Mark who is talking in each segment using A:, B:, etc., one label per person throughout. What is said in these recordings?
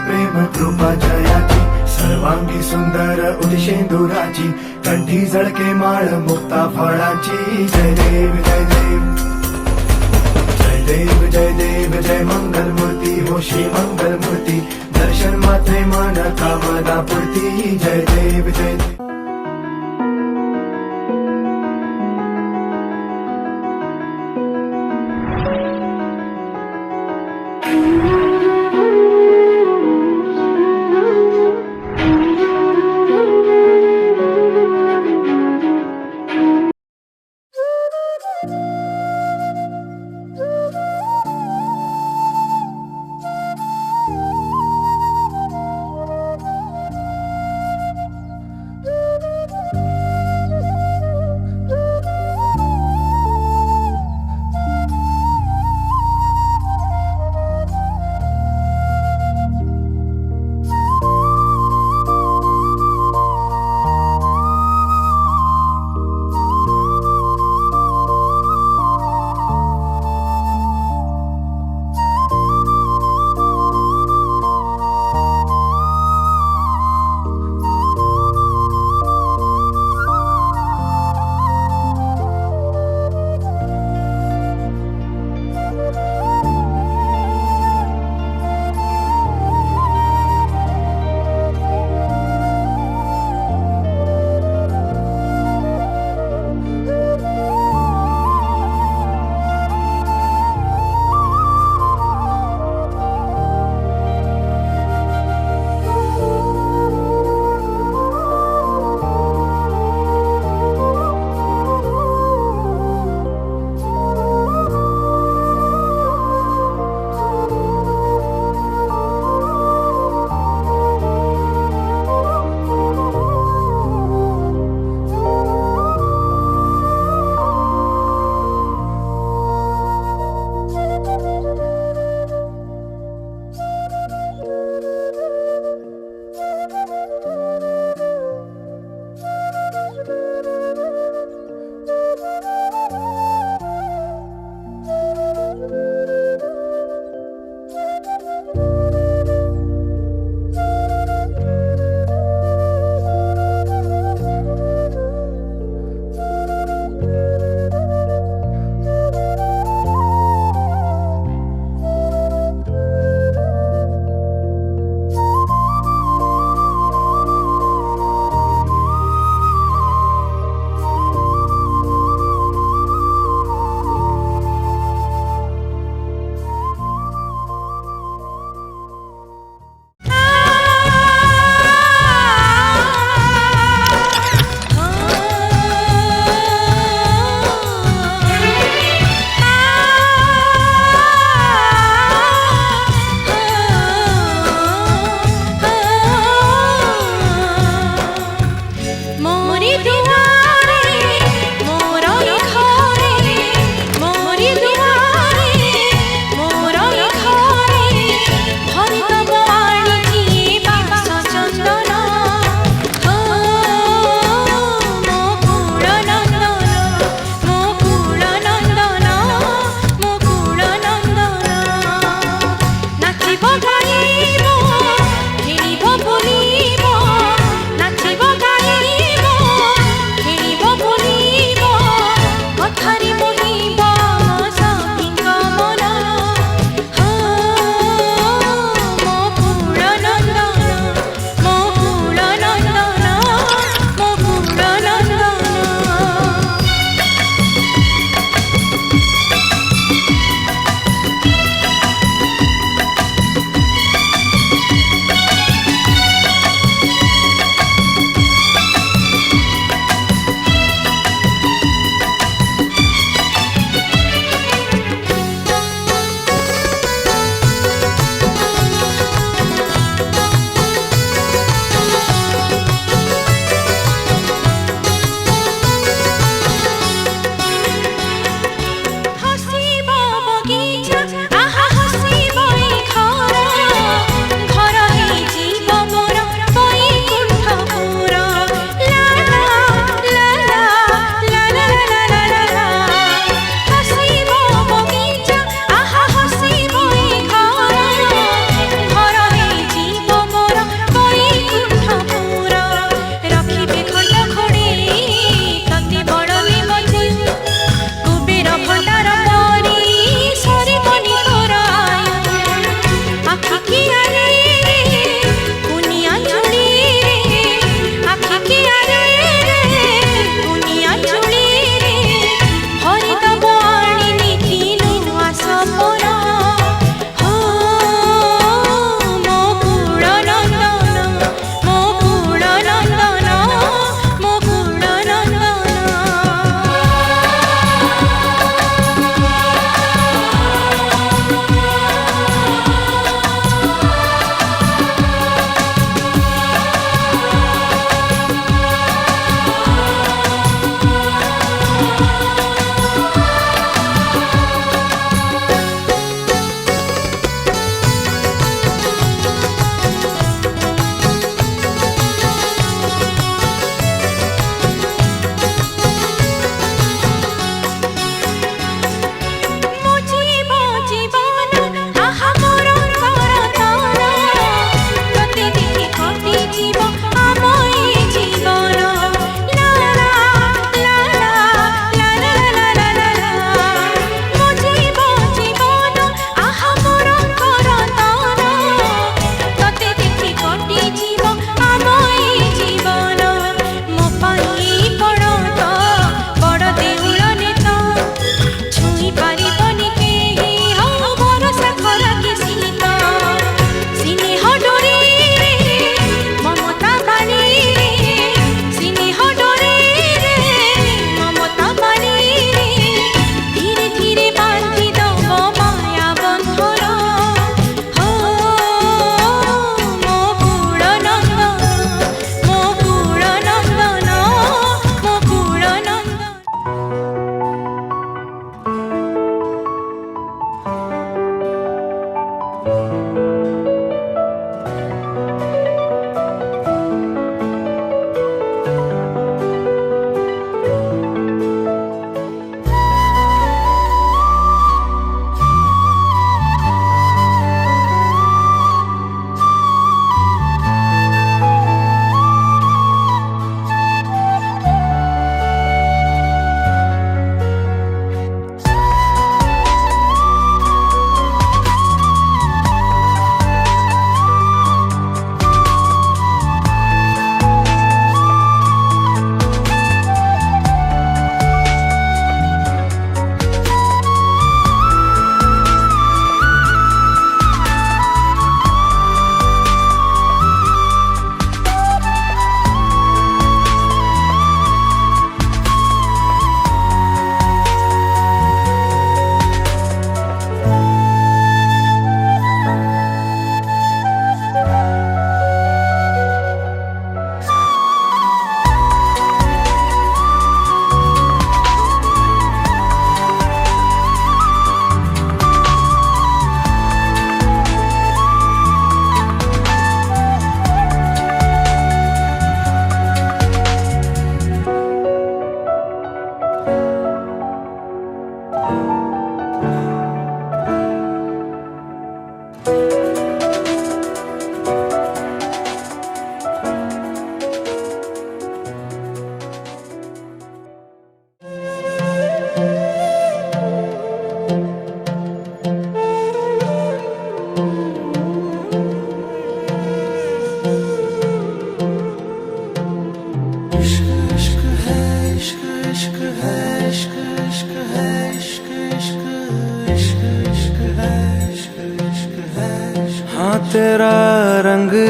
A: प्रेम कृपा जयाची सर्वांगी सुंदर उदिशेंदुराची कंठी झळके माळ मुक्ता फळाची जय देव जय देव जय देव जय देव जय मंगल मूर्ती हो श्री मंगल मूर्ती दर्शन मात्रे मन कामना पूर्ती जय देव जय देव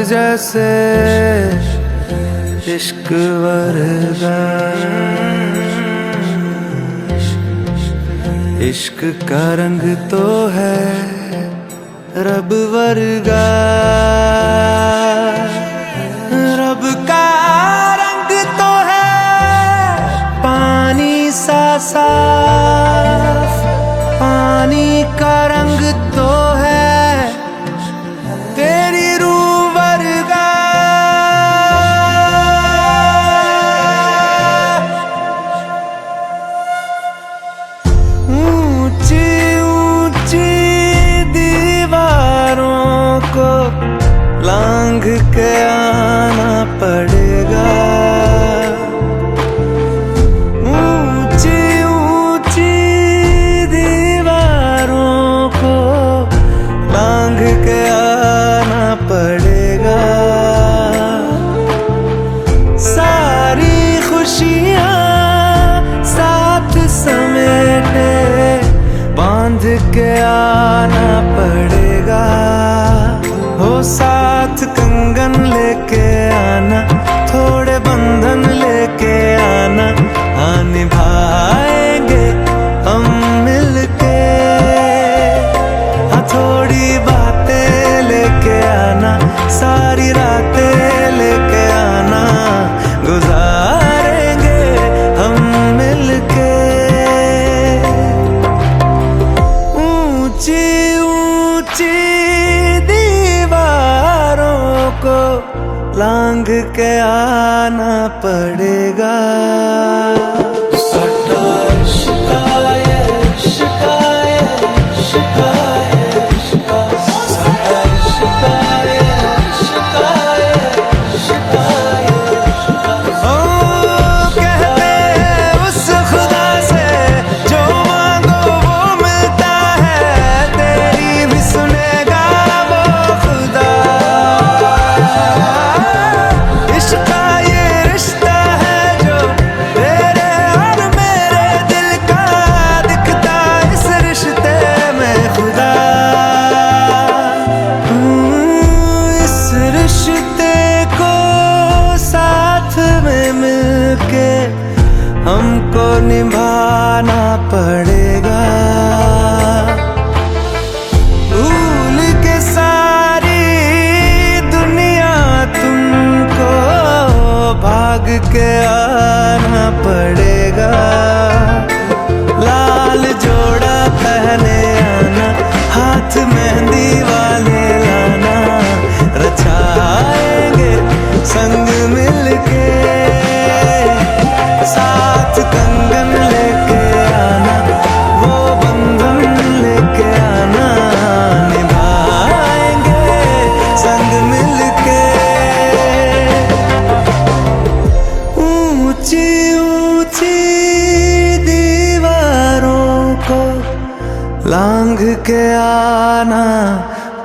B: जैसे इश्क वर्गा, इश्क का रंग तो है रब वर्गा, रब का रंग तो है पानी सा साफ, पानी का रंग तो है तेरी रूह वर्गा। ऊंची ऊंची दीवारों को लांघ के आना पड़ेगा, ऊंची ऊंची दीवारों को लांघ के आना पड़ेगा। सारी खुशियाँ साथ समेटे बांध के आना पड़ेगा, हो साथ कंगन लेके आना, थोड़े बंधन लेके आना, हाँ निभाएंगे हम मिलके, हाँ थोड़ी बातें लेके आना, सारी रातें लेके आना, गुजारेंगे हम मिलके। ऊंची ऊंची दीवारों को लांघ के आना पड़ेगा। हमको निभाना पड़ेगा, भूल के सारी दुनिया तुमको भाग के आना पड़ेगा। लाल जोड़ा पहने आना, हाथ मेहंदी वाले लाना, रचाएंगे संग मिलके, साथ कंगन लेके आना, वो बंधन लेके आना, निभाएंगे संग मिलके। ऊंची ऊंची दीवारों को लांघ के आना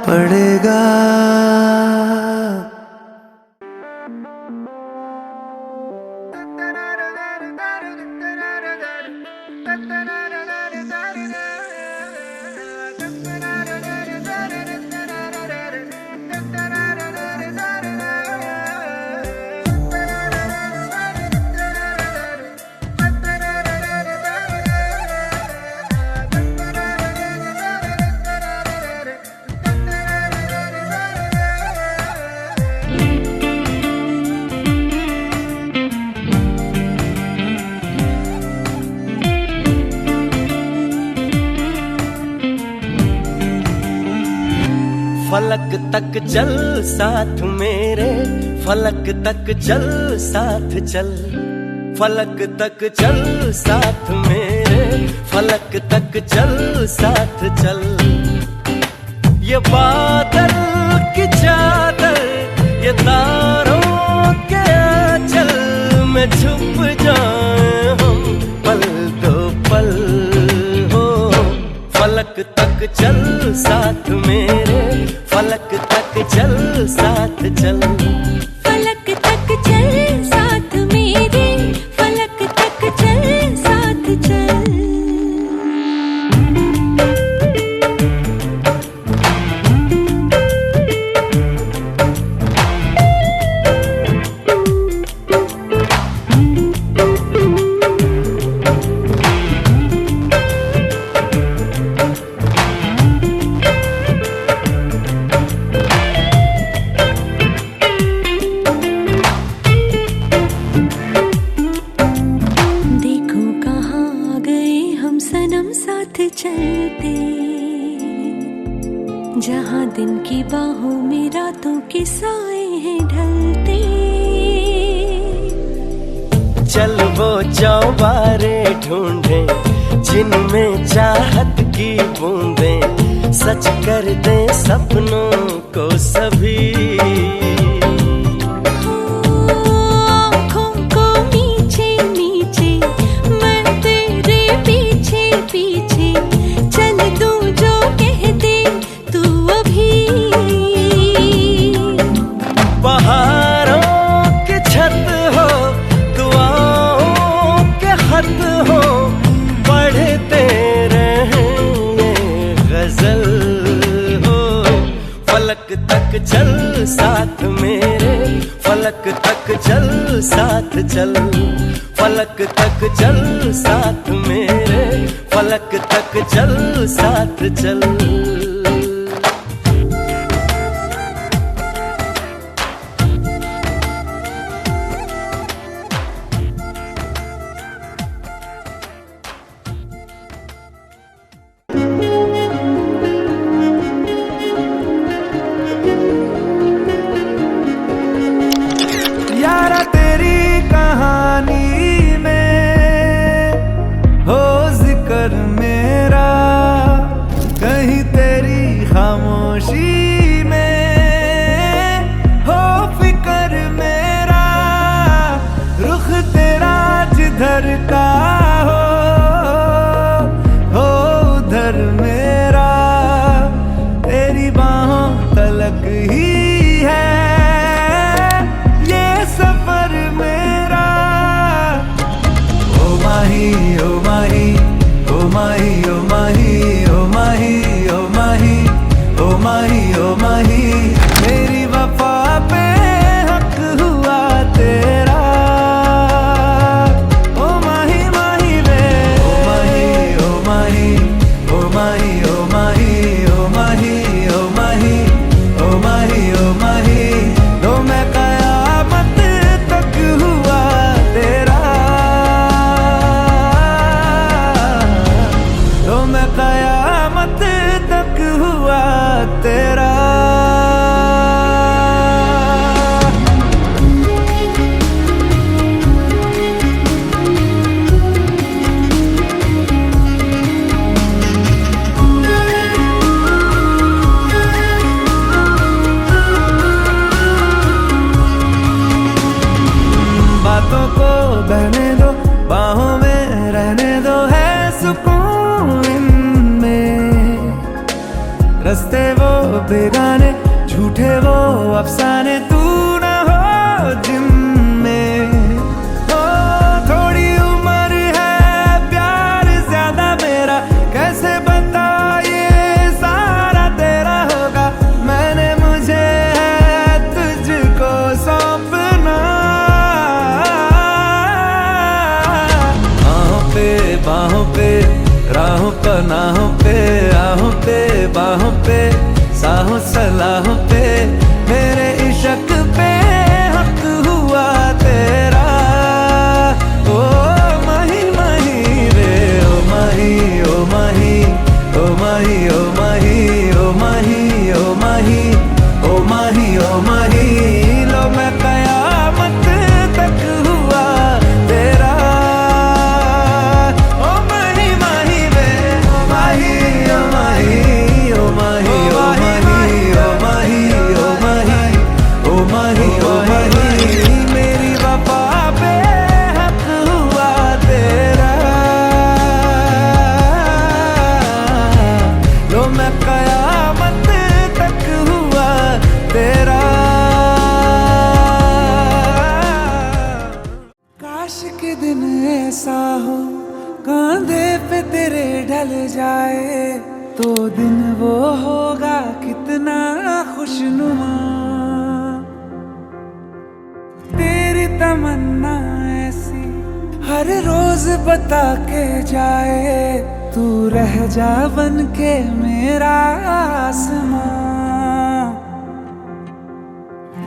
B: पड़ेगा।
C: फलक तक चल साथ मेरे, फलक तक चल साथ चल, फलक तक चल साथ मेरे, फलक तक चल साथ चल। ये बादल की चादर, ये तारों के आंचल में छुप जाए हम पल दो पल हो। फलक तक चल साथ मेरे, फलक तक चल साथ चल,
D: फलक तक चल साथ मेरे, फलक तक चल साथ चल। दिन की बाहों में रातों के साए हैं ढलते।
C: चल वो चौबारे ढूंढे जिनमें चाहत की बूंदें सच कर दे सपनों को सभी।
D: आँखों को नीचे नीचे मैं तेरे पीछे पीछे चल दूं जो कह दे तू अभी।
C: पहाड़ों की छत हो दुआओं के खत हो पढ़ते रहें ये गजल हो। फलक तक चल साथ मेरे फलक तक चल साथ चल। फलक तक चल साथ मेरे फलक तक चल साथ चल।
B: यारा तेरी कहानी में हो जिक्र मेरा, कहीं तेरी खामोशी में हो फिक्र मेरा। रुख तेरा जिधर का हो उधर मेरा। तेरी बाहों तलक ही है सफर मेरा। ओ माही ओ माही ओ माही ओ माही ओ माही ओ माही ओ माही ओ माही मेरी वफा पे हक हुआ तेरा। ओ माही माही वे ओ माही ओ माही ओ माही ओ माही ओ माही ओ माही ओ माही ओ माही लो मैं कयामत तक हुआ तेरा। बातों को बहने दो बाहों में रहने दो है सुकून इनमें। रस्ते वो बेगाने झूठे वो अफसाने तू ना हो जिनमें। ओ थोड़ी उम्र है प्यार ज्यादा मेरा कैसे बता ये सारा तेरा होगा। मैंने मुझे है तुझको सौंपना। बाहों पे राहों पनाहों पे आहों पे बाहों पे साहों सलाहों पे मेरे इश्क पे हक हुआ तेरा। ओ माही माही रे ओ माही ओ माही ओ माही ओ माही ओ माही ओ माही ओ माही ओ माही लो मैं कयामत तक हुआ तेरा। मेरी वफा पे हक हुआ तेरा। लो मैं कयामत तक हुआ तेरा। काश के दिन ऐसा हो कांधे पे तेरे ढल जाए तो दिन वो होगा कितना खुशनुमा। तेरी तमन्ना ऐसी हर रोज बता के जाए तू रह जा बन के मेरा आसमां।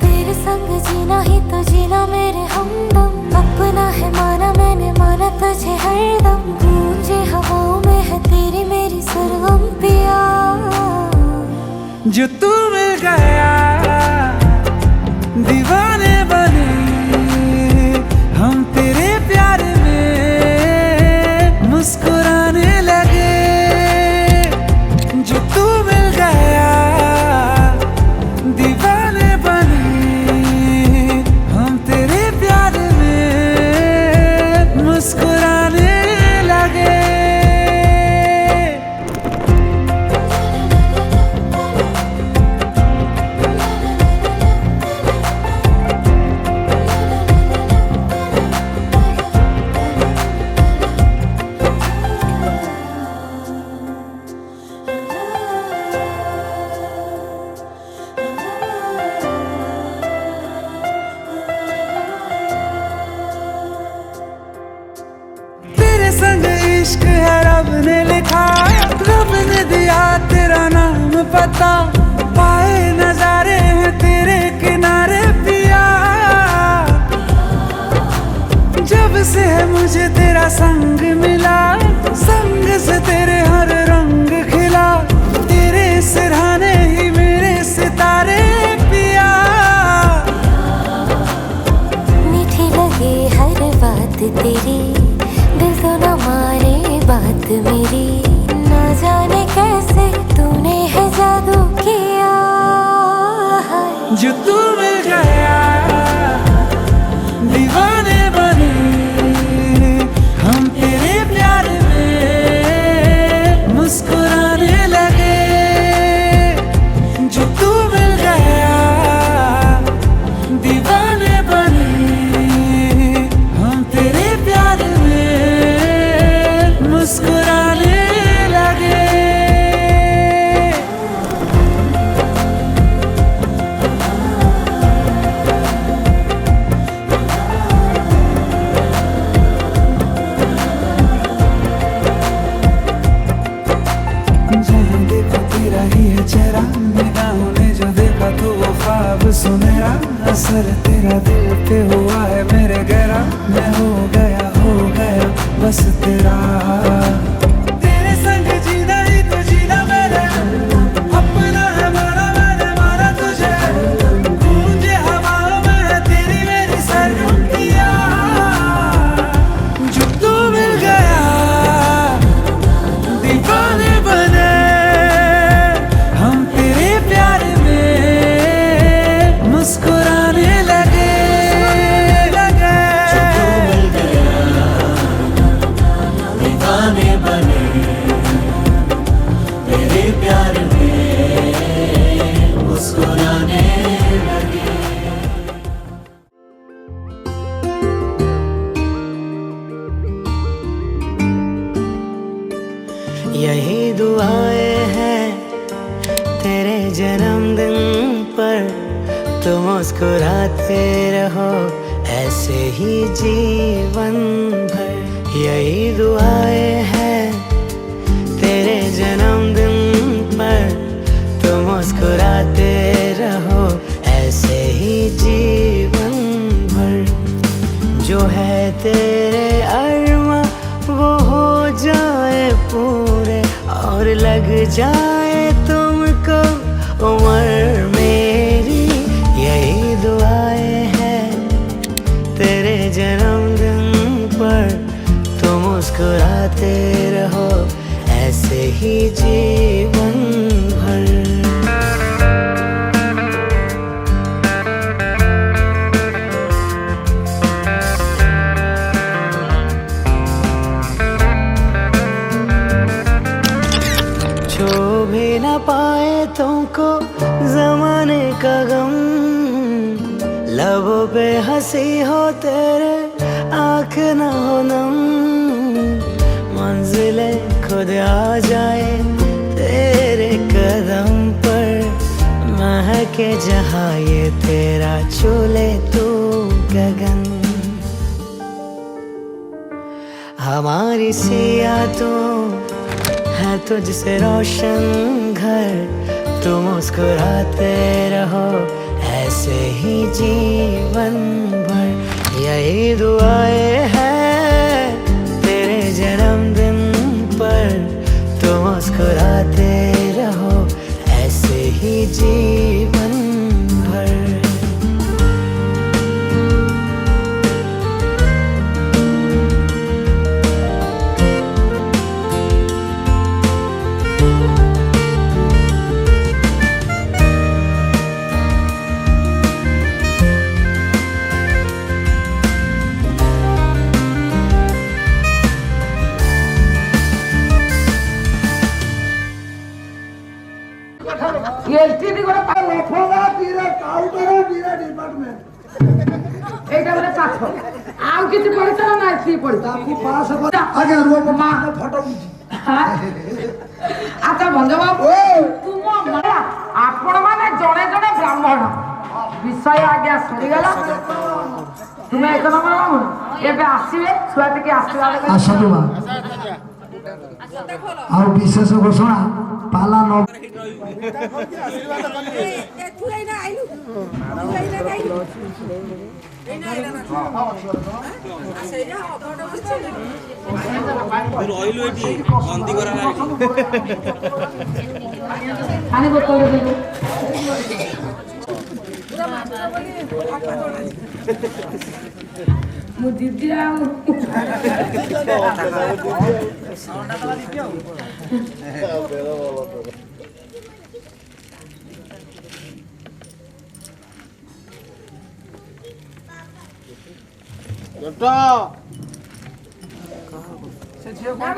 D: तेरे संग जीना ही तो जीना मेरे हमदम। अपना है माना मैंने माना तुझे हरदम। गूंजे हवाओं में है तेरी मेरी सर्वम पिया।
B: जो तू मिल गया दीवाने बने हम तेरे प्यार में मुस्कुराने लगे। जो तू मिल गया दीवाने बने हम तेरे प्यार में मुस्कुराने लगे। तेरे संग इश्क है रब ने लिखा, रब ने दिया तेरा नाम पता, पाए नजारे हैं तेरे किनारे पिया। जब से है मुझे तेरा संग मिला, संग से तेरे हर रंग खिला, तेरे सिरहाने ही मेरे सितारे पिया।
E: मीठी लगे हर बात तेरी, दिल तो न माने बात मेरी, ना जाने कैसे तूने है जादू किया है।
B: जो तू मिल गया दीवाने बने हम तेरे प्यार में मुस्कुराने लगे। जो तू मिल गया दीवाने बने हम तेरे प्यार में मुस्कुराने लगे। जहाँ देखो तेरा ही है चेहरा, निगाहों ने जो देखा तो वो ख्वाब सुनहरा, असर तेरा दिल पे हुआ है मेरे गहरा, मैं हो गया बस तेरा। तेरे संग जीना ही तो जीना मैंने, अपना है माना मैंने माना तुझे, गूंजे हवाओं में है तेरी मेरी सरगुटिया। जो तू मिल गया दीवाने बने हम तेरे प्यार में मुस्कुराने लगे।
C: दीवाने बने मेरे प्यार में मुस्कुराने लगे। यही दुआएं हैं तेरे जन्मदिन पर, तुम मुस्कुराते रहो ऐसे ही जीवन भर। यही दुआएं हैं तेरे जन्मदिन पर, तुम मुस्कुराते रहो ऐसे ही जीवन भर। जो है तेरे अरमा वो हो जाए पूरे, और लग जाए तुमको उम्र मेरी। यही दुआएं हैं तेरे जन्मदिन पर, तुम मुस्कुराते रहो ऐसे ही जीवन भर। छू भी न पाए तुमको जमाने का गम, लबों पे हंसी हो तेरे आँख न हो नम, मंजिले खुद आ जाए तेरे कदम पर, महके जहाँ ये तेरा चूले तू गगन। हमारी सिया तो है तुझसे रोशन घर, तुम मुस्कुराते रहो ऐसे ही जीवन भर। यही दुआएं हैं तेरे जन्मदिन पर, तुम मुस्कुराते रहो ऐसे ही
F: এইটা বলে পাঠ ଆଉ କିଛି ପଢିଛ ନା ଏତିକି ପଢିଛ
G: ଆଜ୍ଞା ରୁହ ମା ଫଟୋ
F: ଆଚ୍ଛା ଭଞ୍ଜ ବାବୁ ତୁମ ଆପଣ ମାନେ ଜଣେ ଜଣେ ବ୍ରାହ୍ମଣ ବିଷୟ ଆଜ୍ଞା ଶୁଣିଗଲା ତୁମେ ଏକ ନମ୍ବର ବ୍ରାହ୍ମଣ ଏବେ ଆସିବେ ଛୁଆ ଟିକେ ଆସିଲା
G: ଆସନ୍ତୁ ମା ଆଉ ବିଶେଷ ଘୋଷଣା ପାଲା ନ
F: ପାଣି ବୋତଲ ଦେବୁ ମୁଁ ଦିଦି ଆଉ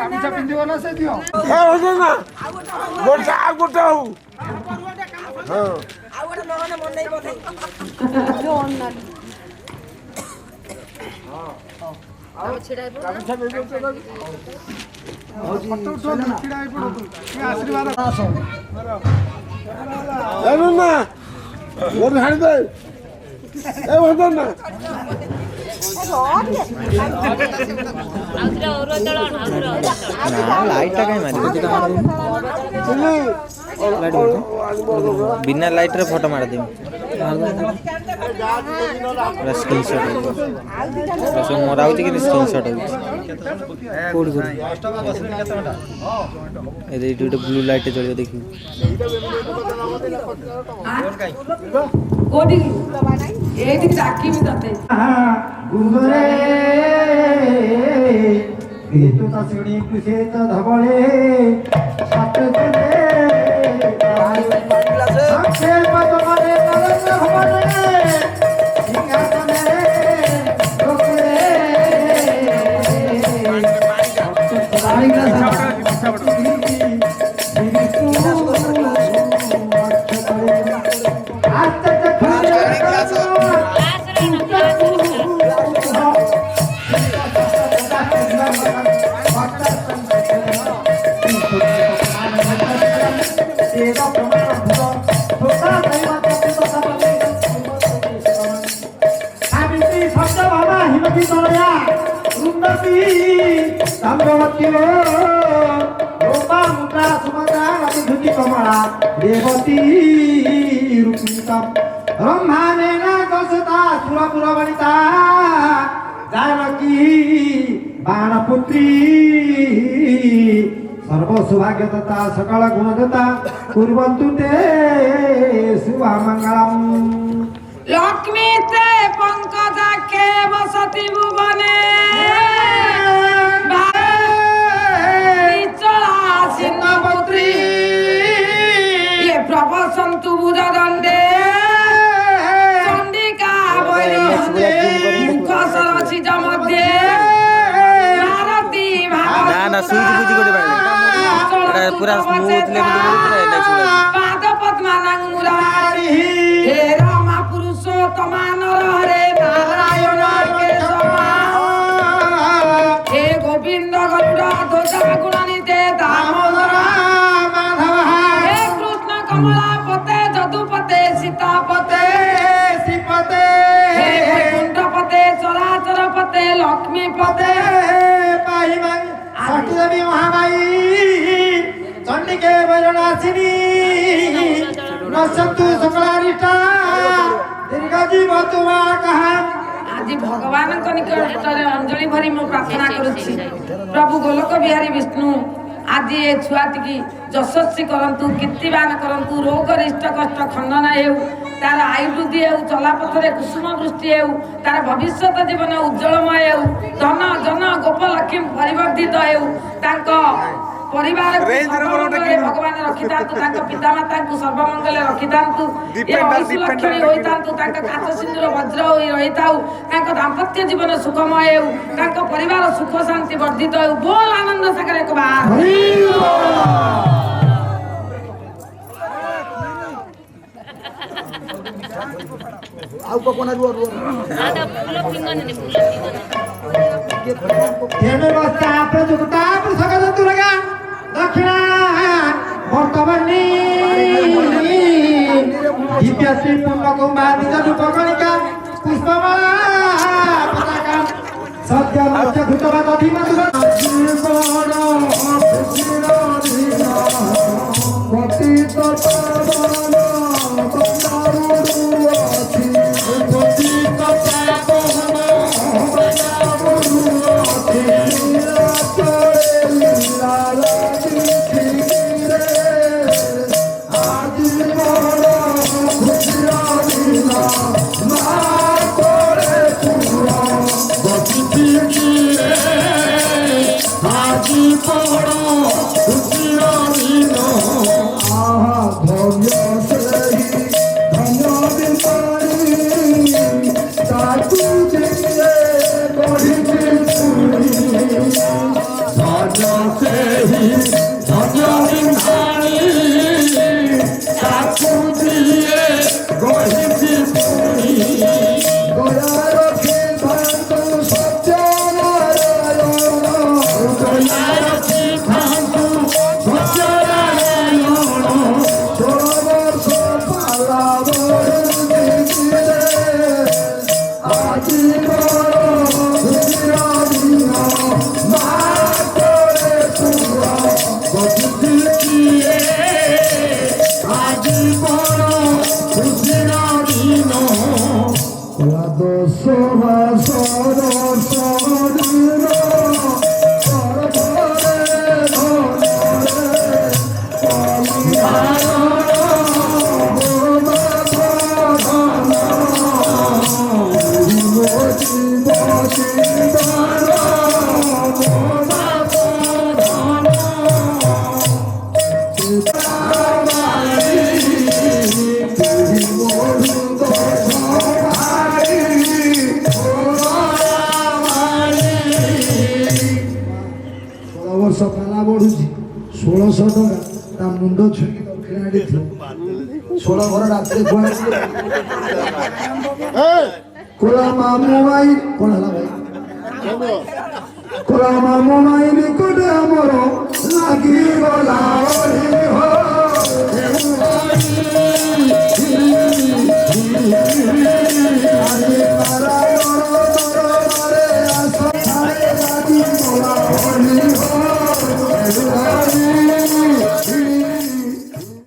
G: ଗାମୁଛା ପିନ୍ଧିବ ନା ସେ ଦିଅ
H: लाइट बिना लाइट रे फोटो मार देम स्क्रीनशॉट सो मोरा होची कि स्क्रीनशॉट होची कोड कर ए दे ब्लू लाइट जळियो देखि
F: कोडी एठी चाकी भी तते
G: गुरुरे तू तसणी कुशेत धबळे सतगुरे संक्षेप तुम्हारे नरक भवने सिंहासने रोकरे देवती रूपिता ब्रह्मानेन दशता सुरपुर वनिता जानकी बाणपुत्री सर्व सौभाग्यता सकल गुणदता कुर्वन्तु ते शुभमङ्गलम्
F: लक्ष्मी ते पंकजाख्ये वसति भुवने सिंहपुत्री ये प्रवसन्तु भुजदण्डे चण्डिका वैरहन्ते मुखसरसिज मध्ये भारती
H: ना ना सुई बुझी कोटे बारे पूरा स्मूथ लेवल
F: पाद पद्मानां मुरारी हे रामा पुरुषोत्तमा नरहरे नारायण केशवा हे गोविंद गरुड़ ध्वज गुणनिते दामोदर माधव हे कृष्ण कमलापते जदुपते सीतापते श्रीपते हे वैकुंठपते चराचरपते लक्ष्मीपते
G: पाहिमां सत्यदेवी महामाई चण्डिके वैरणासिनी नसन्तु सकलारिष्टा दीर्घ जीव तुमा कहा
F: आज भगवान निकट अंजलि भरी मु प्रार्थना करुछि प्रभु गोलोक बिहारी विष्णु आज ये छुआटी यशस्वी करंतु कीर्तिवान करंतु रोग रिष्ट कष्ट खंडन हेउ तार आयु वृद्धि हेउ चलापथरे कुसुम वृष्टि हेउ तार भविष्य जीवन उज्जवलमय हेउ धन जन गोप लक्ष्मी परिवर्धित हेउ तांको परिवार भगवान रखिथांतु तांको पितामाता सर्वमंगल रखिथांतु ए लक्ष्मी होइथांतु तांको काच सिंदूर वज्र होई रहिथाउ तांको दाम्पत्य जीवन सुखमय हेउ तांको परिवार सुख शांति वर्धित हेउ बोल आनंद सागर एक बार
G: ଆଉ କୋନା ରୁଅ ରୁଅ କେବେ ବସ୍ତା आपरे जुगता पर सगत तुरगा दक्षिणा वर्तमानी दिव्यश्री पूर्ण कुंभा निज रूपकणिका पुष्पमाला पताका सत्य मत्स्य घृतवा दधिमा जीवन पतित पावन सकाला बढ़ुची 1600 टका ता मुंड छुई दक्षिणा आड़ी 16 घर रात कोला मामू माई कोण हला भाई कोला मामू माई निकट हमरो लागी गला